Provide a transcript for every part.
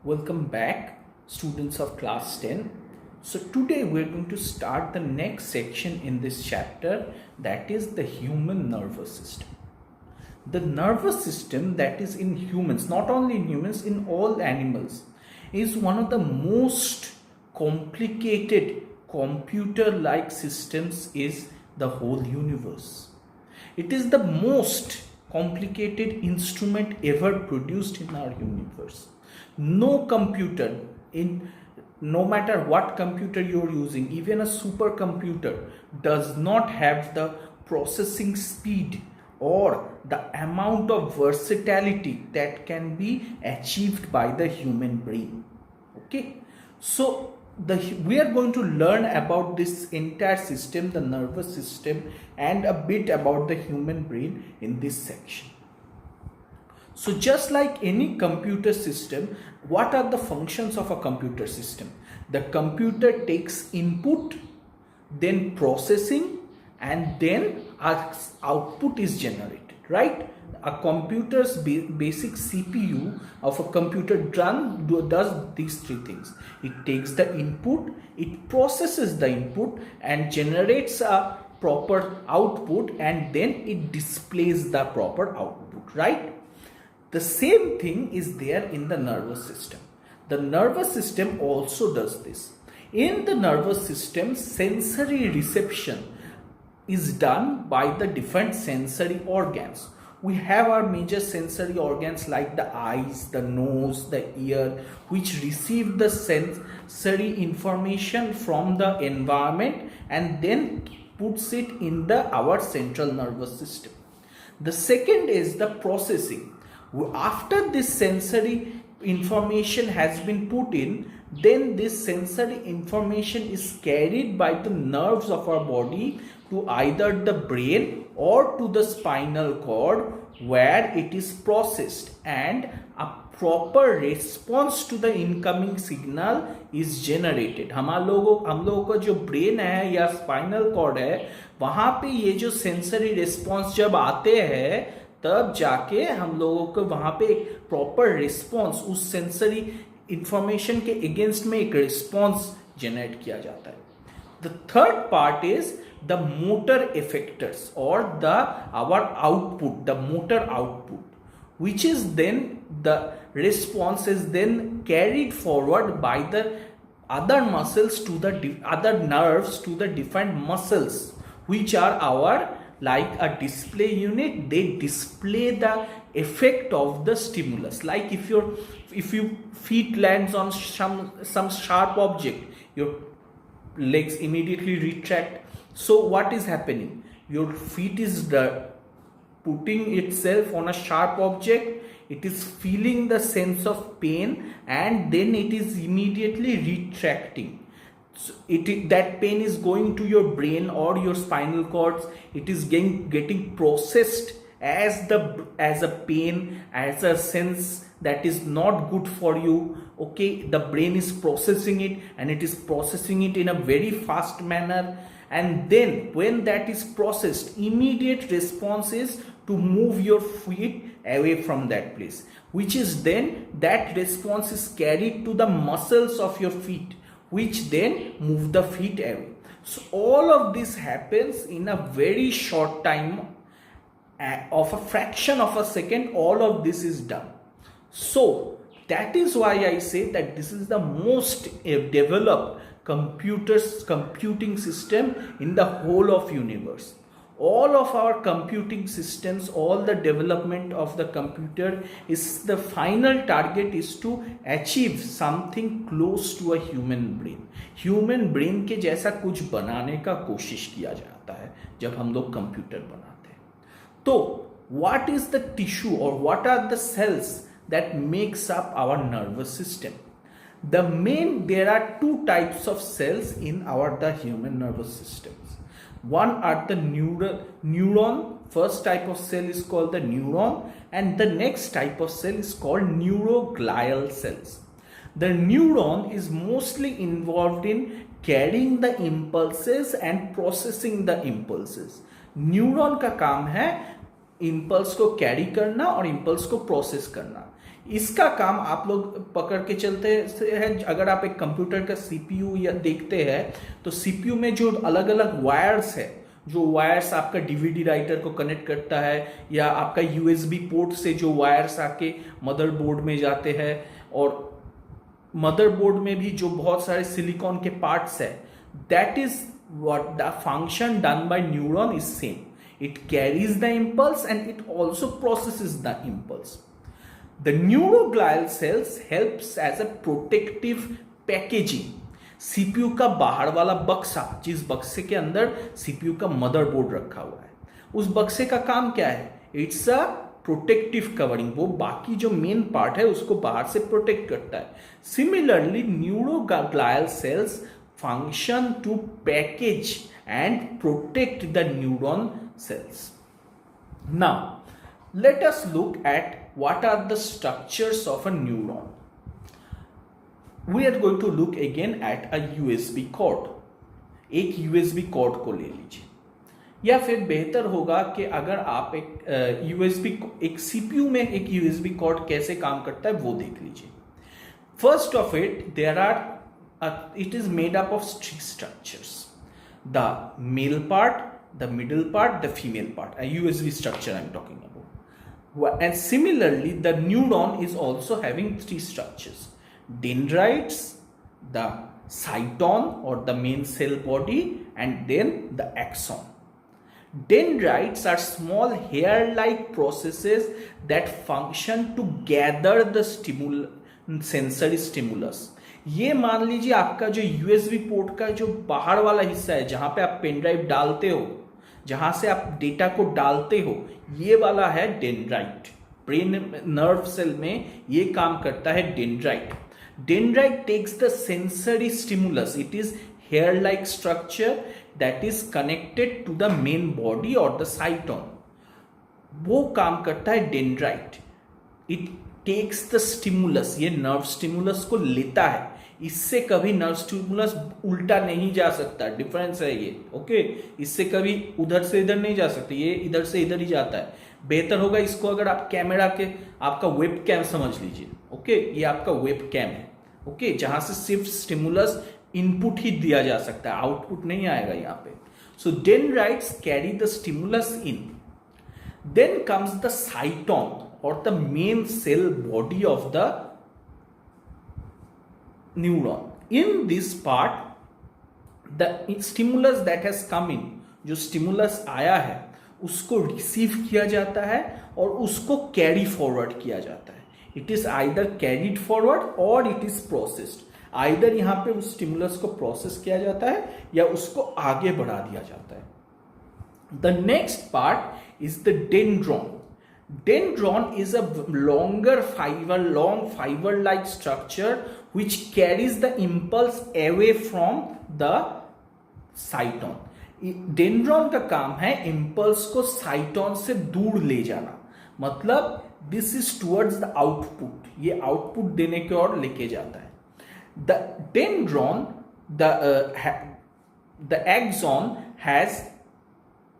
Welcome back, students of class 10. So, today we're going to start the next section in this chapter, that is the human nervous system. The nervous system that is in humans, not only in humans, in all animals, is one of the most complicated computer like systems is the whole universe. It is the most complicated instrument ever produced in our universe. No computer, in no matter what computer you're using, even a supercomputer, does not have the processing speed or the amount of versatility that can be achieved by the human brain. Okay, so we are going to learn about this entire system, the nervous system, and a bit about the human brain in this section. So just like any computer system, what are the functions of a computer system? The computer takes input, then processing, and then output is generated, right? A computer's basic CPU of a computer does these three things. It takes the input, it processes the input and generates a proper output, and then it displays the proper output, right? The same thing is there in the nervous system. The nervous system also does this. In the nervous system, sensory reception is done by the different sensory organs. We have our major sensory organs like the eyes, the nose, the ear, which receive the sensory information from the environment and then puts it in our central nervous system. The second is the processing. After this sensory information has been put in, then this sensory information is carried by the nerves of our body to either the brain or to the spinal cord, where it is processed and a proper response to the incoming signal is generated. हम लोगों का जो brain है या spinal cord है, वहां पे ये जो सेंसरी रिस्पॉन्स जब आते हैं, तब जाके हम लोगों को वहां पे एक प्रॉपर रिस्पॉन्स उस सेंसरी इंफॉर्मेशन के अगेंस्ट में एक रिस्पॉन्स जनरेट किया जाता है. The third part is the motor effectors और our output, the motor output, which is then the response is then carried forward by the other muscles to the other nerves to the different muscles, which are our like a display unit. They display the effect of the stimulus. Like if your feet lands on some sharp object, your legs immediately retract. So what is happening? Your feet is putting itself on a sharp object, it is feeling the sense of pain, and then it is immediately retracting. So that pain is going to your brain or your spinal cords. It is getting processed as a pain, as a sense that is not good for you. Okay, the brain is processing it, and it is processing it in a very fast manner. And then when that is processed, immediate response is to move your feet away from that place, which is then that response is carried to the muscles of your feet, which then move the feet away. So all of this happens in a very short time, of a fraction of a second. All of this is done. So that is why I say that this is the most developed computing system in the whole of universe. All of our computing systems, all the development of the computer, is the final target is to achieve something close to a human brain. Human brain के जैसा कुछ बनाने का कोशिश किया जाता है जब हम लोग कंप्यूटर बनाते हैं. तो what is the tissue or what are the cells that makes up our nervous system? There are two types of cells in the human nervous systems. One are the neuron. First type of cell is called the neuron, and the next type of cell is called neuroglial cells. The neuron is mostly involved in carrying the impulses and processing the impulses. Neuron का काम है impulse को carry करना और impulse को process करना। इसका काम आप लोग पकड़ के चलते हैं। अगर आप एक कंप्यूटर का सीपीयू या देखते हैं तो सीपीयू में जो अलग अलग वायर्स है, जो वायर्स आपका डीवीडी राइटर को कनेक्ट करता है, या आपका यूएसबी पोर्ट से जो वायर्स आके मदरबोर्ड में जाते हैं, और मदरबोर्ड में भी जो बहुत सारे सिलिकॉन के पार्ट्स है, that is what the function done by neuron is same. It carries the impulse and it also processes the impulse. The neuroglial cells helps as a protective packaging. CPU का बाहर वाला बक्सा, जिस बक्से के अंदर सीपीयू का मदरबोर्ड रखा हुआ है, उस बक्से का काम क्या है? It's a protective covering. वो बाकी जो मेन पार्ट है उसको बाहर से प्रोटेक्ट करता है। Similarly neuroglial cells function to package and protect the neuron cells. Now, let us look at what are the structures of a neuron. We are going to look again at a USB cord. एक USB cord को ले लीजिए, या फिर बेहतर होगा कि अगर आप एक CPU में एक USB cord कैसे काम करता है वो देख लीजिए. First of it, it is made up of three structures: the male part, the middle part, the female part. A USB structure I am talking about. And similarly, the neuron is also having three structures: dendrites, the cyton or the main cell body, and then the axon. Dendrites are small hair-like processes that function to gather the sensory stimulus. ये मान लीजिए आपका जो USB port का जो बाहर वाला हिस्सा है, जहां पे आप पेन ड्राइव डालते हो, जहां से आप डेटा को डालते हो, ये वाला है डेंड्राइट। ब्रेन नर्व सेल में ये काम करता है dendrite. Dendrite takes the sensory stimulus. It is hair like structure that is connected to the main body और द साइटोन। वो काम करता है dendrite. It takes the stimulus, ये नर्व स्टिमुलस को लेता है। इससे कभी नर्व स्टिमुलस उल्टा नहीं जा सकता, डिफरेंस है ये, ओके। इससे कभी उधर से इधर नहीं जा सकते, ये इधर से इधर ही जाता है। बेहतर होगा इसको अगर आप कैमरा के, आपका वेब कैम समझ लीजिए, ओके। ये आपका वेब कैम है, ओके, जहां से सिर्फ स्टिमुलस इनपुट ही दिया जा सकता है, आउटपुट नहीं आएगा यहाँ पे। So dendrites carry the stimulus in. Then comes the cyton or the main cell body of the neuron. In this part, the stimulus that has come in, जो stimulus आया है उसको रिसीव किया जाता है और उसको कैरी फॉरवर्ड किया जाता है। It is either carried forward और इट इज प्रोसेस्ड। आइदर यहाँ पे उस स्टिमुलस को प्रोसेस किया जाता है या उसको आगे बढ़ा दिया जाता है। The next part is the dendron. Dendron is a long fiber-like structure which carries the impulse away from the cyton. Dendron का काम है impulse को cyton से दूर ले जाना। मतलब this is towards the output. ये output देने की ओर लेके जाता है। The dendron, the axon has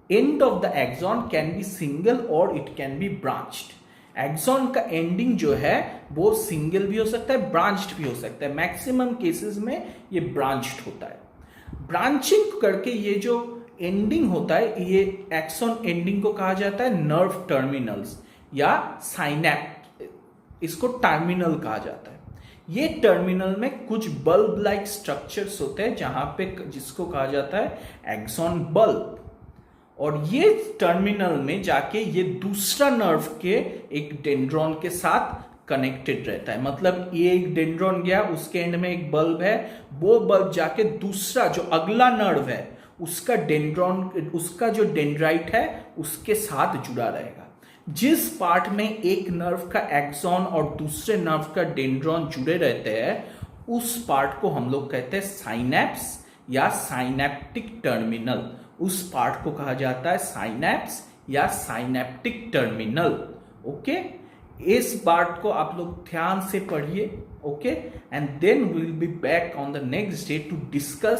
end of the axon can be single or it can be branched. Axon का ending जो है वो single भी हो सकता है, branched भी हो सकता है। मैक्सिमम केसेस में ये branched होता है। ब्रांचिंग करके ये जो एंडिंग होता है, ये एक्सॉन एंडिंग को कहा जाता है नर्व टर्मिनल्स या साइनैप्स, इसको टर्मिनल कहा जाता है। ये टर्मिनल में कुछ बल्ब लाइक स्ट्रक्चर्स होते हैं जहां पे, जिसको कहा जाता है एक्सॉन बल्ब। और ये टर्मिनल में जाके ये दूसरा नर्व के एक डेंड्रॉन के साथ कनेक्टेड रहता है। मतलब ये एक डेंड्रॉन गया, उसके एंड में एक बल्ब है, वो बल्ब जाके दूसरा जो अगला नर्व है उसका डेंड्रॉन, उसका जो डेंड्राइट है उसके साथ जुड़ा रहेगा। जिस पार्ट में एक नर्व का एक्सॉन और दूसरे नर्व का डेंड्रॉन जुड़े रहते हैं उस पार्ट को हम लोग कहते हैं साइनैप्स या साइनैप्टिक टर्मिनल। उस पार्ट को कहा जाता है साइनैप्स या साइनैप्टिक टर्मिनल, ओके। इस पार्ट को आप लोग ध्यान से पढ़िए, okay, and then we will be back on the next day to discuss